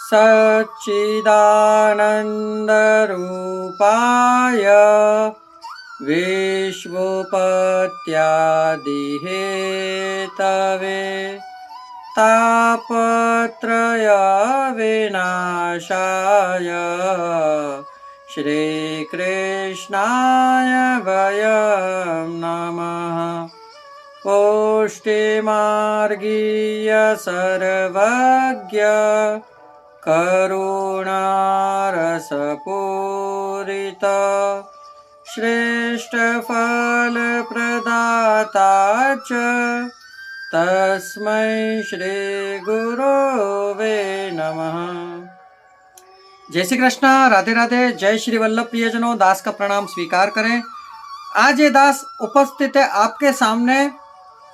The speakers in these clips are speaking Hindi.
सच्चिदानन्दरूपाय विश्वोपत्यादिहेतवे तापत्रयविनाशाय श्रीकृष्णाय वयं नमः। पुष्टिमार्गीय सर्वज्ञ करुणारसपूरित श्रेष्ठफलप्रदाता च तस्मै श्री गुरवे नमः। जय श्री कृष्ण, राधे राधे। जय श्री वल्लभ प्रियजनों, दास का प्रणाम स्वीकार करें। आज ये दास उपस्थित है आपके सामने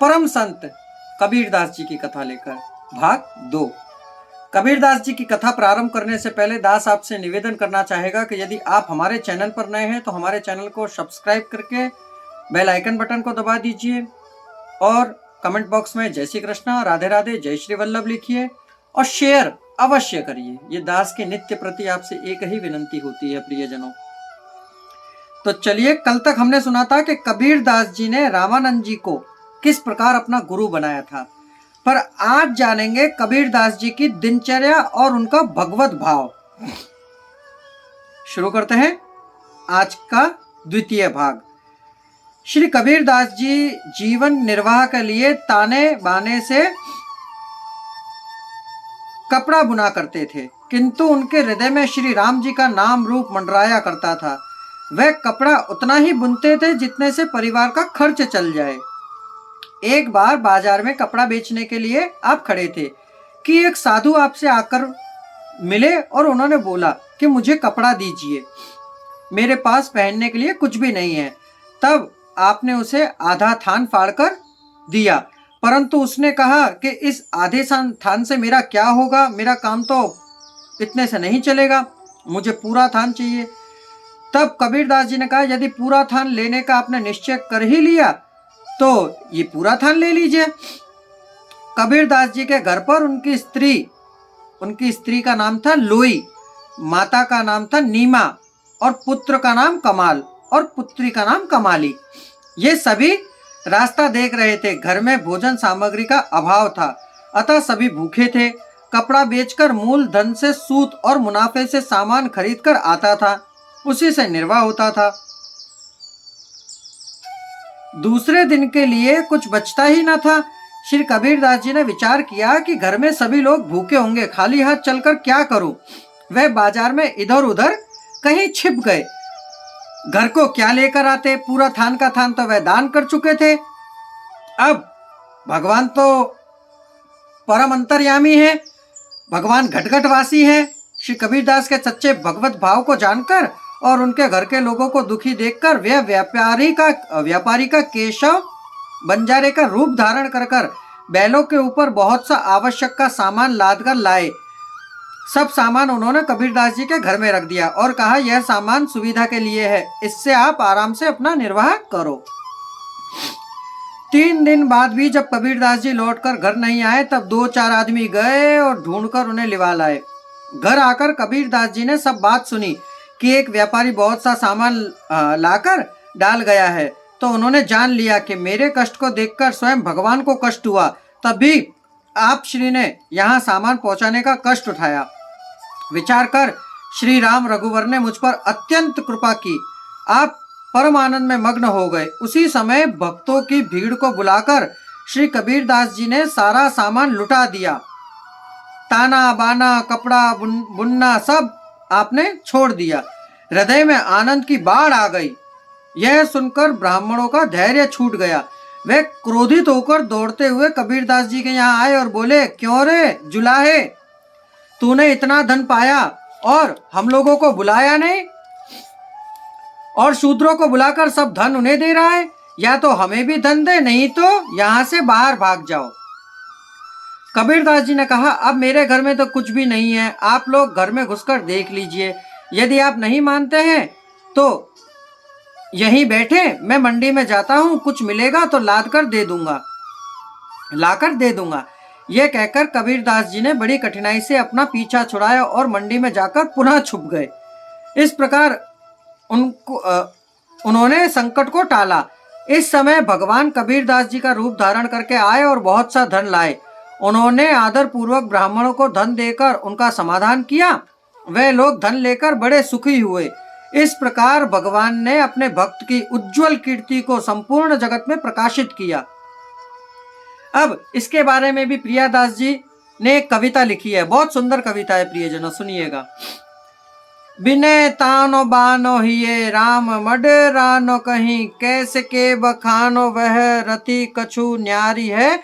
परम संत कबीरदास जी की कथा लेकर, भाग 2। कबीरदास जी की कथा प्रारंभ करने से पहले दास आपसे निवेदन करना चाहेगा कि यदि आप हमारे चैनल पर नए हैं तो हमारे चैनल को सब्सक्राइब करके बेल आइकन बटन को दबा दीजिए और कमेंट बॉक्स में जय श्री कृष्ण, राधे राधे, जय श्री वल्लभ लिखिए और शेयर अवश्य करिए। ये दास के नित्य प्रति आपसे एक ही विनंती होती है प्रियजनों। तो चलिए, कल तक हमने सुना था कि कबीरदास जी ने रामानंद जी को किस प्रकार अपना गुरु बनाया था, पर आज जानेंगे कबीरदास जी की दिनचर्या और उनका भगवत भाव। शुरू करते हैं आज का द्वितीय भाग। श्री कबीरदास जी जीवन निर्वाह के लिए ताने बाने से कपड़ा बुना करते थे, किंतु उनके हृदय में श्री राम जी का नाम रूप मंडराया करता था। वह कपड़ा उतना ही बुनते थे जितने से परिवार का खर्च चल जाए। एक बार बाजार में कपड़ा बेचने के लिए आप खड़े थे कि एक साधु आपसे आकर मिले और उन्होंने बोला कि मुझे कपड़ा दीजिए, मेरे पास पहनने के लिए कुछ भी नहीं है। तब आपने उसे आधा थान फाड़कर दिया, परंतु उसने कहा कि इस आधे थान से मेरा क्या होगा, मेरा काम तो इतने से नहीं चलेगा, मुझे पूरा थान चाहिए। तब कबीरदास जी ने कहा, यदि पूरा थान लेने का आपने निश्चय कर ही लिया तो ये पूरा थान ले लीजिए। कबीरदास जी के घर पर उनकी स्त्री का नाम था लोई, माता का नाम था नीमा और पुत्र का नाम कमाल और पुत्री का नाम कमाली। ये सभी रास्ता देख रहे थे। घर में भोजन सामग्री का अभाव था, अतः सभी भूखे थे। कपड़ा बेचकर मूल धन से सूत और मुनाफे से सामान खरीदकर आता था, उसी से निर्वाह होता था। दूसरे दिन के लिए कुछ बचता ही न था। श्री कबीरदास जी ने विचार किया कि घर में सभी लोग भूखे होंगे, खाली हाथ चलकर क्या करूं। वह बाजार में इधर उधर कहीं छिप गए। घर को क्या लेकर आते, पूरा थान का थान तो वह दान कर चुके थे। अब भगवान तो परम अंतर्यामी है, भगवान घटघटवासी है। श्री कबीरदास के सच्चे भगवत भाव को जानकर और उनके घर के लोगों को दुखी देखकर वे व्यापारी का केशव बंजारे का रूप धारण कर बैलों के ऊपर बहुत सा आवश्यक का सामान लाद कर लाए। सब सामान उन्होंने कबीरदास जी के घर में रख दिया और कहा, यह सामान सुविधा के लिए है, इससे आप आराम से अपना निर्वाह करो। 3 दिन बाद भी जब कबीरदास जी लौटकर घर नहीं आए, तब 2-4 आदमी गए और ढूंढकर उन्हें लिवा लाए। घर आकर कबीरदास जी ने सब बात सुनी कि एक व्यापारी बहुत सा सामान लाकर डाल गया है, तो उन्होंने जान लिया कि मेरे कष्ट को देखकर स्वयं भगवान को कष्ट हुआ, तभी आप श्री ने यहाँ सामान पहुँचाने का कष्ट उठाया। विचार कर श्री राम रघुवर ने मुझ पर अत्यंत कृपा की, आप परम आनंद में मग्न हो गए। उसी समय भक्तों की भीड़ को बुलाकर श्री कबीरदास जी ने सारा सामान लुटा दिया। ताना बाना कपड़ा बुनना सब आपने छोड़ दिया। हृदय में आनंद की बाढ़ आ गई। यह सुनकर ब्राह्मणों का धैर्य छूट गया। वे क्रोधित होकर दौड़ते हुए कबीरदास जी के यहाँ आए और बोले, क्यों रे जुलाहे, तूने इतना धन पाया और हम लोगों को बुलाया नहीं, और शूद्रों को बुलाकर सब धन उन्हें दे रहा है। या तो हमें भी धन दे, नहीं तो यहाँ से बाहर भाग जाओ। कबीरदास जी ने कहा, अब मेरे घर में तो कुछ भी नहीं है, आप लोग घर में घुसकर देख लीजिए। यदि आप नहीं मानते हैं तो यहीं बैठे, मैं मंडी में जाता हूँ, कुछ मिलेगा तो लाकर दे दूंगा। यह कहकर कबीरदास जी ने बड़ी कठिनाई से अपना पीछा छुड़ाया और मंडी में जाकर पुनः छुप गए। इस प्रकार उन्होंने संकट को टाला। इस समय भगवान कबीरदास जी का रूप धारण करके आए और बहुत सा धन लाए। उन्होंने आदर पूर्वक ब्राह्मणों को धन देकर उनका समाधान किया। वे लोग धन लेकर बड़े सुखी हुए। इस प्रकार भगवान ने अपने भक्त की उज्जवल कीर्ति को संपूर्ण जगत में प्रकाशित किया। अब इसके बारे में भी प्रियादास जी ने एक कविता लिखी है, बहुत सुंदर कविता है प्रियजनों, सुनिएगा। बिने तानो बानो हिये राम मड रानो कहीं, कैसे के बखानो वह रति कछु न्यारी है।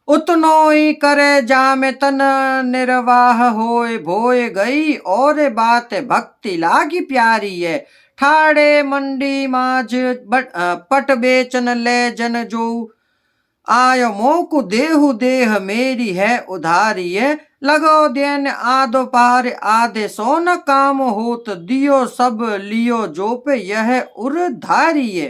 उतनो ही करे जामे तन निर्वाह होए, भोए गई और बात भक्ति लागी प्यारी है। ठाड़े मंडी माज पट बेचन ले जन जो, आयो मोकु देहु देह मेरी है उधारी है। लगो देन आदो पार आधे सोन काम होत, दियो सब लियो जो पे यह उधारी है।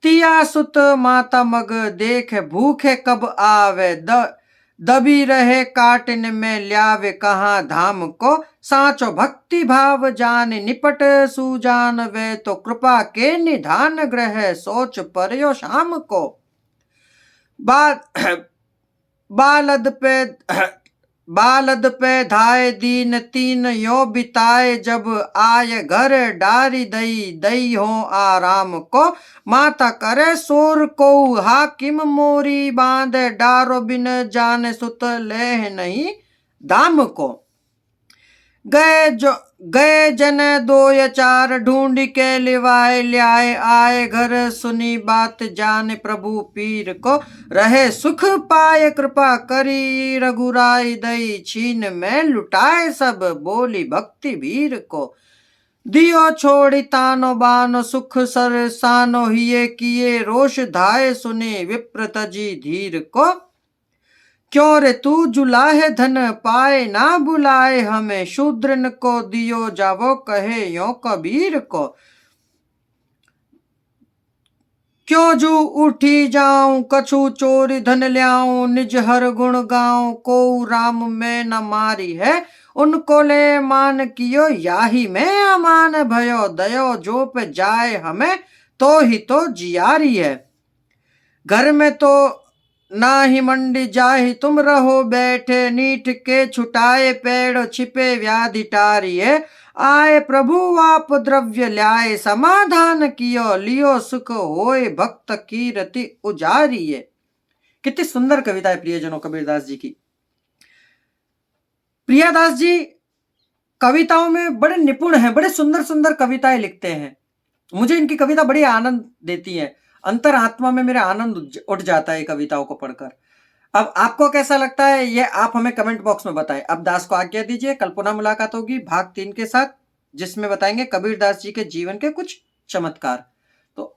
तिया सुत माता मग देख भूखे कब आवे, दबी रहे काटन में ल्यावे कहाँ धाम को। साचो भक्ति भाव जान निपट सुजान वे, तो कृपा के निधान ग्रह सोच परयो शाम को। बालद पे धाय दीन तीन यो बिताए, जब आय घर डारी दई दई हो आराम को। माता करे सोर को हाकिम मोरी, बांध डारो बिन जाने सुत ले नहीं दाम को। गए जन दो या चार ढूंढ के लिवाए ल्याए, आए घर सुनी बात जान प्रभु पीर को। रहे सुख पाए कृपा करी, रघुराई दई छीन में लुटाए, सब बोली भक्ति वीर को। दियो छोड़ी तानो बानो सुख सर सानो, हिये किए रोष धाये सुने विप्रत जी धीर को। क्यों रे तू जुलाहे धन पाए ना बुलाए, हमें शूद्रन को दियो जावो कहे यो कबीर को। क्यों जू उठी जाऊं कछु चोरी धन ल्याऊं, निज हर गुण गाऊं को राम में न मारी है। उनको ले मान कियो याही में अमान, भयो दयो जो पे जाए हमें तो ही तो जियारी है। घर में तो ना ही मंडी जाहि तुम रहो बैठे, नीठ के छुटाए पेड़ छिपे व्याधि टारी है। आए प्रभु आप द्रव्य ल्याए, समाधान कियो लियो सुख होए, भक्त कीरति उजारी है। कितनी सुंदर कविता है प्रियजनों कबीरदास जी की। प्रियादास जी कविताओं में बड़े निपुण हैं, बड़े सुंदर सुंदर कविताएं लिखते हैं। मुझे इनकी कविता बड़ी आनंद देती है, अंतर आत्मा में मेरा आनंद उठ जाता है कविताओं को पढ़कर। अब आपको कैसा लगता है ये आप हमें कमेंट बॉक्स में बताएं। अब दास को आज्ञा दीजिए, कल पुनः मुलाकात होगी भाग 3 के साथ, जिसमें बताएंगे कबीरदास जी के जीवन के कुछ चमत्कार। तो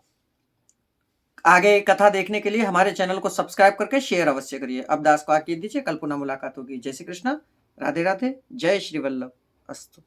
आगे कथा देखने के लिए हमारे चैनल को सब्सक्राइब करके शेयर अवश्य करिए। अब दास को आज्ञा दीजिए, कल पुनः मुलाकात होगी। जय श्री कृष्ण, राधे राधे, जय श्री वल्लभ अस्तु।